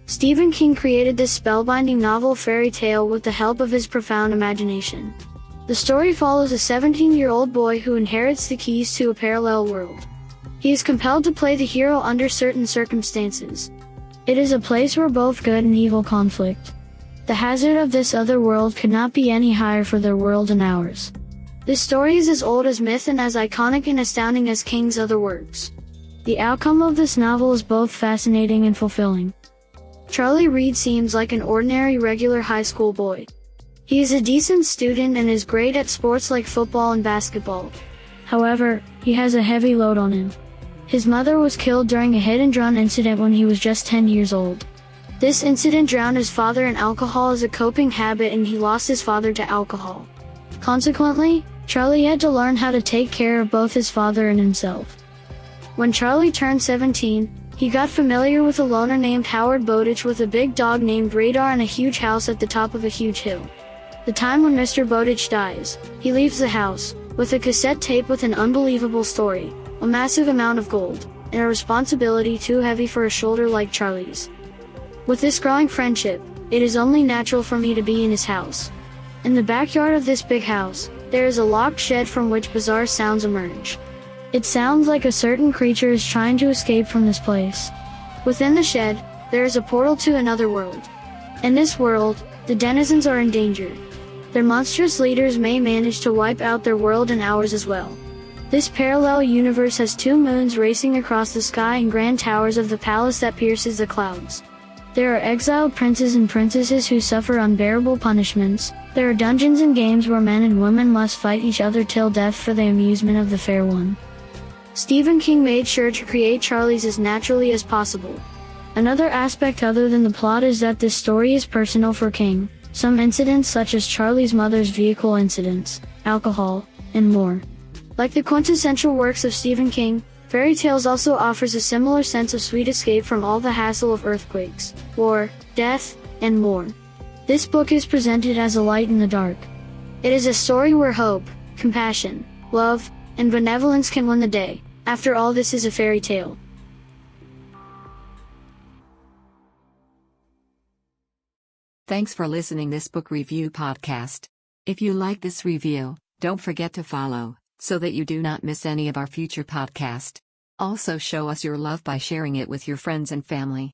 Stephen King created this spellbinding novel fairy tale with the help of his profound imagination. The story follows a 17-year-old boy who inherits the keys to a parallel world. He is compelled to play the hero under certain circumstances. It is a place where both good and evil conflict. The hazard of this other world could not be any higher for their world and ours. This story is as old as myth and as iconic and astounding as King's other works. The outcome of this novel is both fascinating and fulfilling. Charlie Reade seems like an ordinary regular high school boy. He is a decent student and is great at sports like football and basketball. However, he has a heavy load on him. His mother was killed during a hit-and-run incident when he was just 10 years old. This incident drowned his father in alcohol as a coping habit, and he lost his father to alcohol. Consequently, Charlie had to learn how to take care of both his father and himself. When Charlie turned 17, he got familiar with a loner named Howard Bowditch with a big dog named Radar and a huge house at the top of a huge hill. The time when Mr. Bowditch dies, he leaves the house, with a cassette tape with an unbelievable story, a massive amount of gold, and a responsibility too heavy for a shoulder like Charlie's. With this growing friendship, it is only natural for me to be in his house. In the backyard of this big house, there is a locked shed from which bizarre sounds emerge. It sounds like a certain creature is trying to escape from this place. Within the shed, there is a portal to another world. In this world, the denizens are endangered. Their monstrous leaders may manage to wipe out their world and ours as well. This parallel universe has 2 moons racing across the sky and grand towers of the palace that pierces the clouds. There are exiled princes and princesses who suffer unbearable punishments. There are dungeons and games where men and women must fight each other till death for the amusement of the fair one. Stephen King made sure to create Charlie's as naturally as possible. Another aspect other than the plot is that this story is personal for King. Some incidents such as Charlie's mother's vehicle incidents, alcohol, and more. Like the quintessential works of Stephen King, Fairy Tales also offers a similar sense of sweet escape from all the hassle of earthquakes, war, death, and more. This book is presented as a light in the dark. It is a story where hope, compassion, love, and benevolence can win the day. After all, this is a fairy tale. Thanks for listening this book review podcast. If you like this review, don't forget to follow, so that you do not miss any of our future podcast. Also show us your love by sharing it with your friends and family.